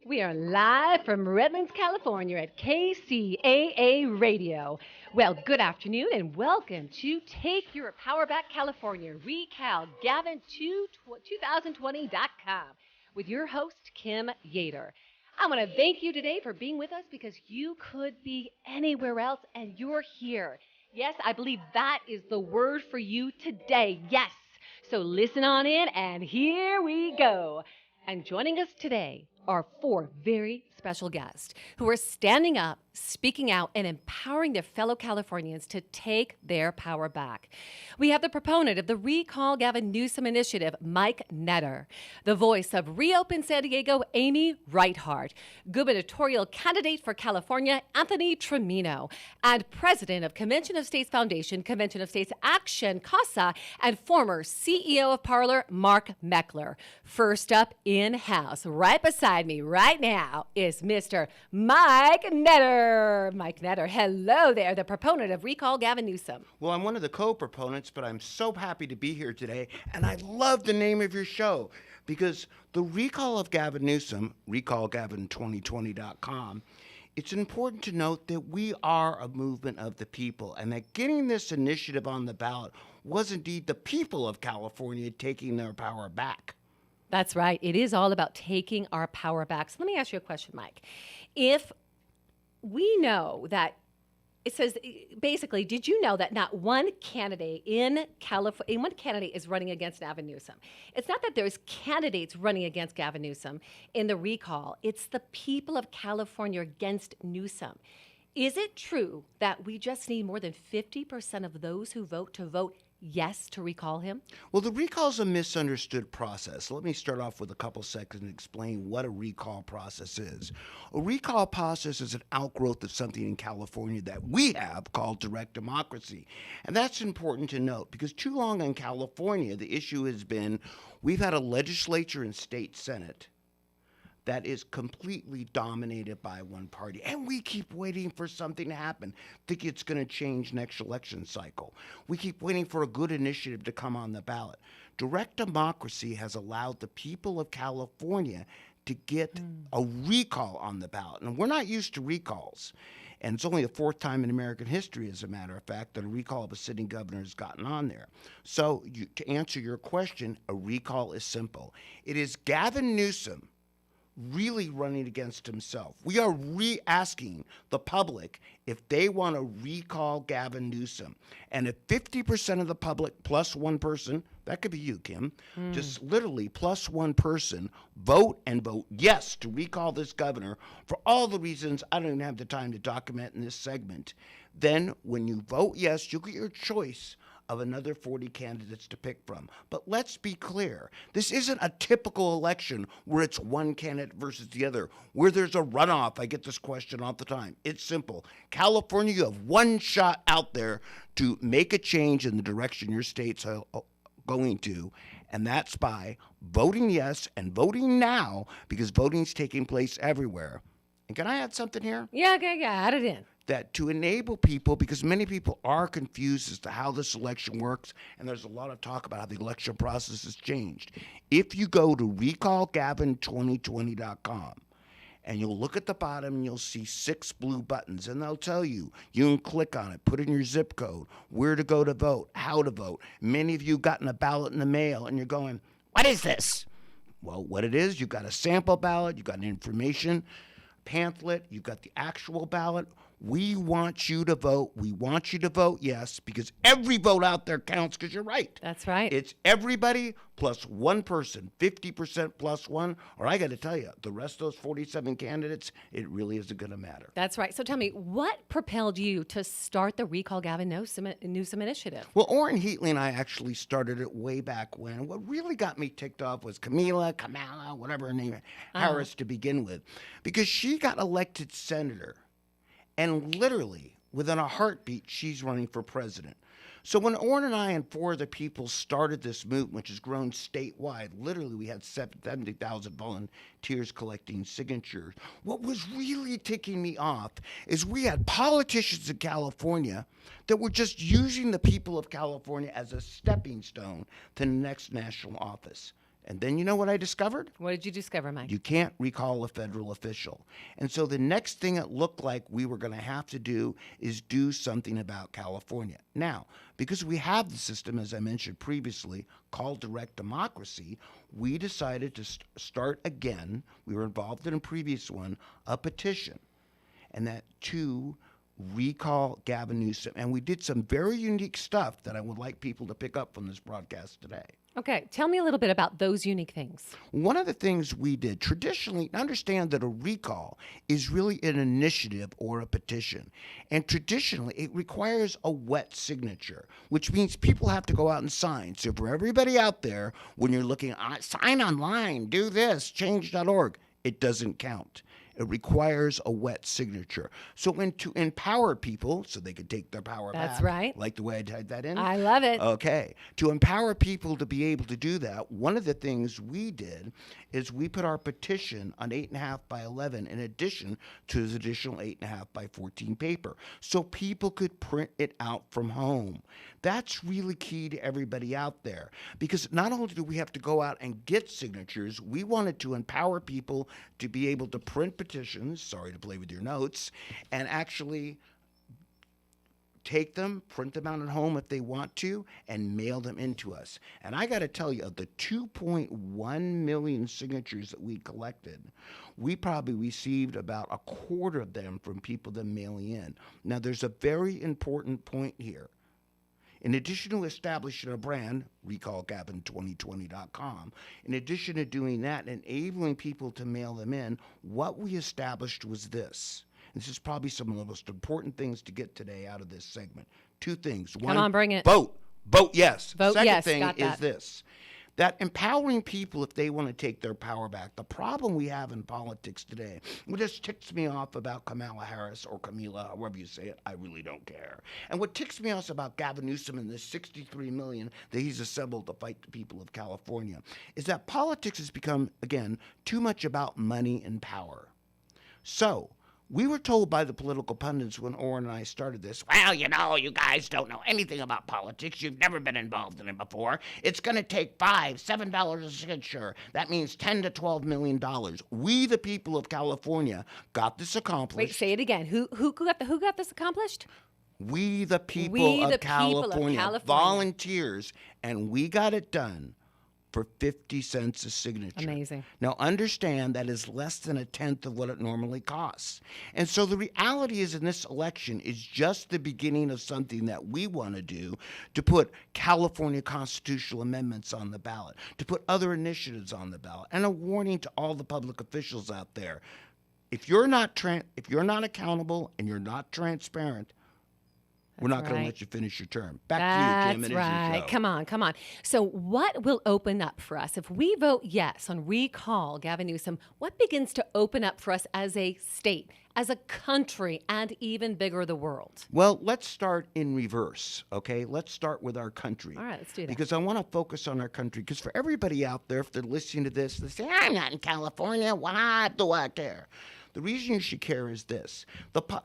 We are live from Redlands, California at KCAA Radio. Well, good afternoon and welcome to Take Your Power Back California. Recal Gavin 2020.com with your host, Kim Yater. I want to thank you today for being with us because you could be anywhere else and you're here. Yes, I believe that is the word for you today. Yes. So listen on in and here we go. And joining us today are four very special guests who are standing up, speaking out, and empowering their fellow Californians to take their power back. We have the proponent of the Recall Gavin Newsom initiative, Mike Netter, the voice of Reopen San Diego, Amy Reithart, gubernatorial candidate for California, Anthony Trimino, and president of Convention of States Foundation, Convention of States Action, CASA, and former CEO of Parler, Mark Meckler. First up in-house, right beside me right now, is Mr. Mike Netter. Mike Netter, hello there, the proponent of Recall Gavin Newsom. Well, I'm one of the co-proponents, but I'm so happy to be here today, and I love the name of your show because the recall of Gavin Newsom, recallgavin2020.com, it's important to note that we are a movement of the people and that getting this initiative on the ballot was indeed the people of California taking their power back. That's right. It is all about taking our power back. So let me ask you a question, Mike. If we know that it says basically, did you know that not one candidate in California, one candidate is running against Gavin Newsom? It's not that there's candidates running against Gavin Newsom in the recall. It's the people of California against Newsom. Is it true that we just need more than 50% of those who vote to vote yes to recall him? Well, the recall is a misunderstood process. Let me start off with a couple seconds and explain what a recall process is. A recall process is an outgrowth of something in California that we have called direct democracy. And that's important to note because too long in California, the issue has been we've had a legislature and state senate that is completely dominated by one party. And we keep waiting for something to happen. Think it's going to change next election cycle. We keep waiting for a good initiative to come on the ballot. Direct democracy has allowed the people of California to get a recall on the ballot. And we're not used to recalls. And it's only the fourth time in American history, as a matter of fact, that a recall of a sitting governor has gotten on there. So to answer your question, a recall is simple. It is Gavin Newsom really running against himself. We are re-asking the public if they want to recall Gavin Newsom. And if 50% of the public plus one person, that could be you, Kim, just literally plus one person, vote and vote yes to recall this governor for all the reasons I don't even have the time to document in this segment, then when you vote yes, you'll get your choice of another 40 candidates to pick from. But let's be clear. This isn't a typical election where it's one candidate versus the other, where there's a runoff. I get this question all the time. It's simple. California, you have one shot out there to make a change in the direction your state's going to, and that's by voting yes and voting now because voting's taking place everywhere. And can I add something here? Yeah, add it in. That to enable people, because many people are confused as to how this election works, and there's a lot of talk about how the election process has changed. If you go to recallgavin2020.com and you'll look at the bottom and you'll see 6 blue buttons, and they'll tell you, you can click on it, put in your zip code, where to go to vote, how to vote. Many of you gotten a ballot in the mail and you're going, what is this? Well, what it is, you've got a sample ballot, you've got an information pamphlet, you've got the actual ballot. We want you to vote. We want you to vote yes because every vote out there counts because you're right. That's right. It's everybody plus one person, 50% plus one, or I got to tell you, the rest of those 47 candidates, it really isn't going to matter. That's right. So tell me, what propelled you to start the Recall Gavin Newsom initiative? Well, Orrin Heatley and I actually started it way back when. What really got me ticked off was Kamala, whatever her name, Harris to begin with, because she got elected senator. And literally, within a heartbeat, she's running for president. So when Orrin and I and 4 other people started this movement, which has grown statewide, literally we had 70,000 volunteers collecting signatures. What was really ticking me off is we had politicians in California that were just using the people of California as a stepping stone to the next national office. And then you know what I discovered? What did you discover, Mike? You can't recall a federal official. And so the next thing it looked like we were going to have to do is do something about California. Now, because we have the system, as I mentioned previously, called direct democracy, we decided to start again. We were involved in a previous one, a petition, and that to recall Gavin Newsom. And we did some very unique stuff that I would like people to pick up from this broadcast today. Okay, tell me a little bit about those unique things. One of the things we did traditionally, understand that a recall is really an initiative or a petition. And traditionally, it requires a wet signature, which means people have to go out and sign. So for everybody out there, when you're looking, sign online, do this, change.org, it doesn't count. It requires a wet signature. So to empower people so they could take their power back. That's right. Like the way I tied that in? I love it. Okay. To empower people to be able to do that, one of the things we did is we put our petition on 8.5 by 11 in addition to the additional 8.5 by 14 paper. So people could print it out from home. That's really key to everybody out there, because not only do we have to go out and get signatures, we wanted to empower people to be able to print petitions, sorry to play with your notes, and actually take them, print them out at home if they want to, and mail them into us. And I got to tell you, of the 2.1 million signatures that we collected, we probably received about a quarter of them from people that mailing in. Now, there's a very important point here. In addition to establishing a brand, recallgavin2020.com, in addition to doing that and enabling people to mail them in, what we established was this. This is probably some of the most important things to get today out of this segment. Two things. One, come on, bring it. Vote. Vote yes. Vote Second yes. thing Got is that. this. That empowering people if they want to take their power back. The problem we have in politics today, what just ticks me off about Kamala Harris or Camila, however you say it, I really don't care. And what ticks me off about Gavin Newsom and the 63 million that he's assembled to fight the people of California is that politics has become, again, too much about money and power. So, we were told by the political pundits when Orrin and I started this, well, you know, you guys don't know anything about politics. You've never been involved in it before. It's going to take $5, $7 a signature. That means $10 to $12 million. We, the people of California, got this accomplished. Wait, say it again. Who got this accomplished? We, the people of California, California, volunteers, and we got it done for 50 cents a signature. Amazing. Now, understand that is less than a tenth of what it normally costs. And so the reality is in this election is just the beginning of something that we want to do to put California constitutional amendments on the ballot, to put other initiatives on the ballot, and a warning to all the public officials out there. If you're not accountable and you're not transparent, we're not going to let you finish your term. Back to you, Kim. That's right. Come on. So what will open up for us? If we vote yes on recall Gavin Newsom, what begins to open up for us as a state, as a country, and even bigger, the world? Well, let's start in reverse, okay? Let's start with our country. All right, let's do that. Because I want to focus on our country. Because for everybody out there, if they're listening to this, they say, I'm not in California. Why do I care? The reason you should care is this.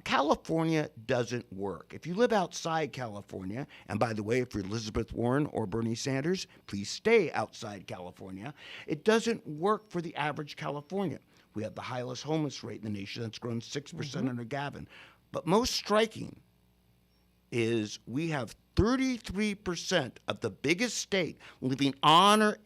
California doesn't work. If you live outside California, and by the way, if you're Elizabeth Warren or Bernie Sanders, please stay outside California. It doesn't work for the average Californian. We have the highest homeless rate in the nation. That's grown 6% under Gavin. But most striking is we have 33% of the biggest state living on or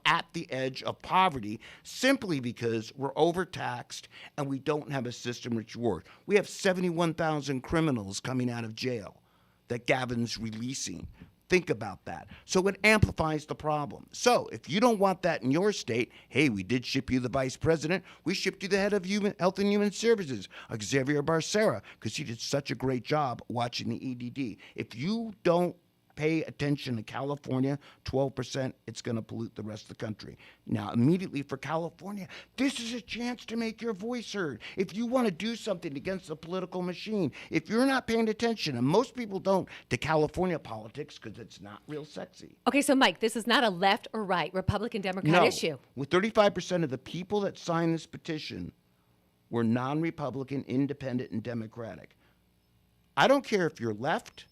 at the edge of poverty simply because we're overtaxed and we don't have a system which works. We have 71,000 criminals coming out of jail that Gavin's releasing. Think about that. So it amplifies the problem. So if you don't want that in your state, hey, we did ship you the vice president. We shipped you the head of Health and Human Services, Xavier Becerra, because he did such a great job watching the EDD. If you don't pay attention to California, 12%, it's going to pollute the rest of the country. Now, immediately for California, this is a chance to make your voice heard. If you want to do something against the political machine, if you're not paying attention, and most people don't, to California politics because it's not real sexy. Okay, so Mike, this is not a left or right, Republican, Democrat issue. With 35% of the people that signed this petition were non-Republican, independent, and Democratic. I don't care if you're left.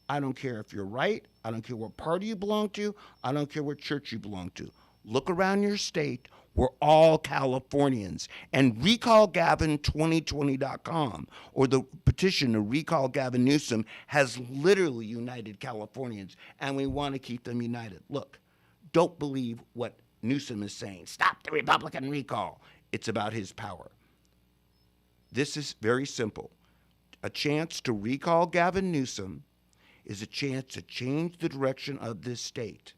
I don't care if you're right. I don't care what party you belong to. I don't care what church you belong to. Look around your state. We're all Californians. And recallgavin2020.com or the petition to recall Gavin Newsom has literally united Californians, and we want to keep them united. Look, don't believe what Newsom is saying. Stop the Republican recall. It's about his power. This is very simple. A chance to recall Gavin Newsom is a chance to change the direction of this state.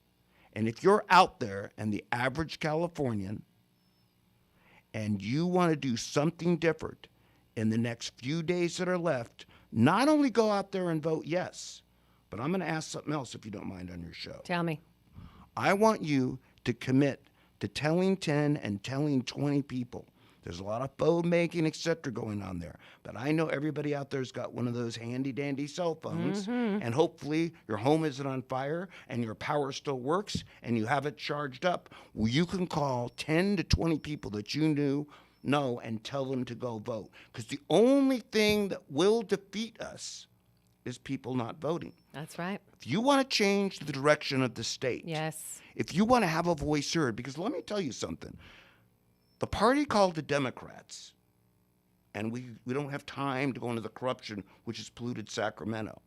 And if you're out there and the average Californian and you want to do something different in the next few days that are left, not only go out there and vote yes, but I'm going to ask something else if you don't mind on your show. Tell me. I want you to commit to telling 10 and telling 20 people. There's a lot of phone making, et cetera, going on there. But I know everybody out there's got one of those handy-dandy cell phones, and hopefully your home isn't on fire and your power still works and you have it charged up. Well, you can call 10 to 20 people that you know and tell them to go vote. Because the only thing that will defeat us is people not voting. That's right. If you want to change the direction of the state, Yes. if you want to have a voice heard, because let me tell you something. The party called the Democrats, and we don't have time to go into the corruption which has polluted Sacramento,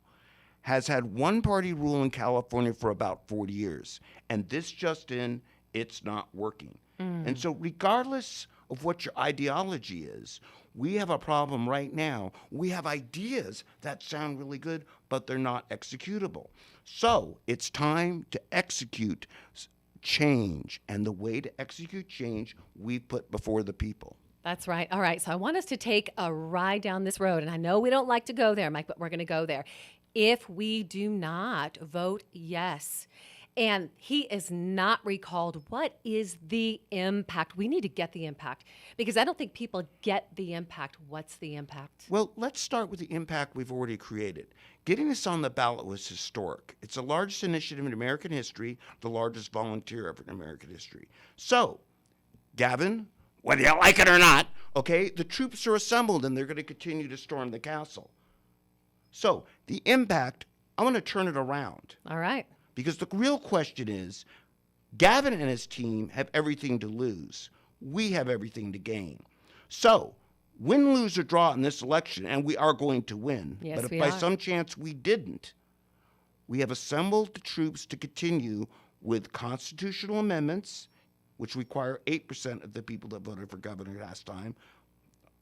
has had one party rule in California for about 40 years. And this just in, it's not working. And so regardless of what your ideology is, we have a problem right now. We have ideas that sound really good, but they're not executable. So it's time to execute change, and the way to execute change we put before the people. That's right. All right. So I want us to take a ride down this road. And I know we don't like to go there, Mike, but we're going to go there. If we do not vote yes, and he is not recalled, what is the impact? We need to get the impact because I don't think people get the impact. What's the impact? Well, let's start with the impact we've already created. Getting us on the ballot was historic. It's the largest initiative in American history, the largest volunteer effort in American history. So, Gavin, whether you like it or not, okay, the troops are assembled and they're going to continue to storm the castle. So, the impact, I want to turn it around. All right. Because the real question is, Gavin and his team have everything to lose. We have everything to gain. So, win, lose, or draw in this election, and we are going to win. Yes, but if we by are. some chance we didn't, we have assembled the troops to continue with constitutional amendments, which require 8% of the people that voted for governor last time,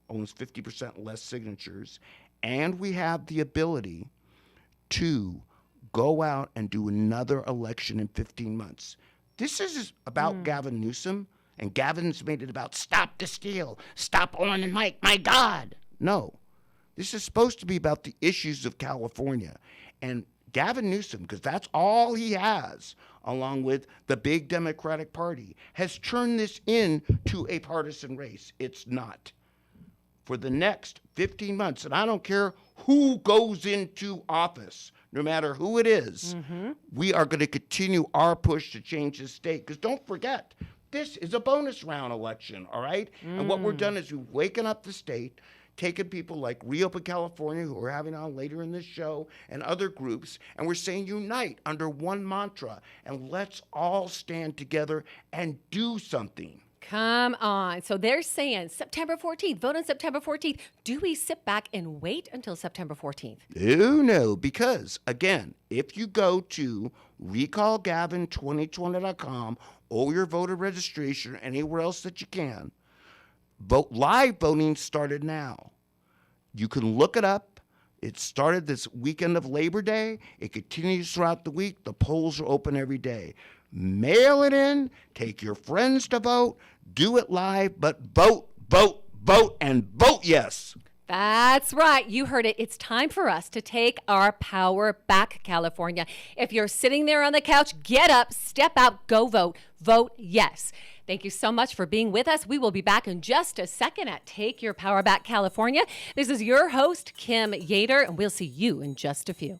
almost 50% less signatures, and we have the ability to go out and do another election in 15 months. This is about Gavin Newsom, and Gavin's made it about stop the steal, stop Orrin and Mike, my God. No, this is supposed to be about the issues of California. And Gavin Newsom, because that's all he has, along with the big Democratic Party, has turned this into a partisan race. It's not. For the next 15 months, and I don't care who goes into office, no matter who it is, we are going to continue our push to change the state. Because don't forget, this is a bonus round election, all right? And what we're done is we've waken up the state, taken people like Reopen California, who we're having on later in this show, and other groups, and we're saying unite under one mantra, and let's all stand together and do something. Come on. So they're saying September 14th, vote on September 14th. Do we sit back and wait until September 14th? Oh, no, because, again, if you go to recallgavin2020.com or your voter registration or anywhere else that you can, live voting started now. You can look it up. It started this weekend of Labor Day. It continues throughout the week. The polls are open every day. Mail it in. Take your friends to vote. Do it live, but vote, vote, vote, and vote yes. That's right. You heard it. It's time for us to take our power back, California. If you're sitting there on the couch, get up, step out, go vote. Vote yes. Thank you so much for being with us. We will be back in just a second at Take Your Power Back, California. This is your host, Kim Yater, and we'll see you in just a few.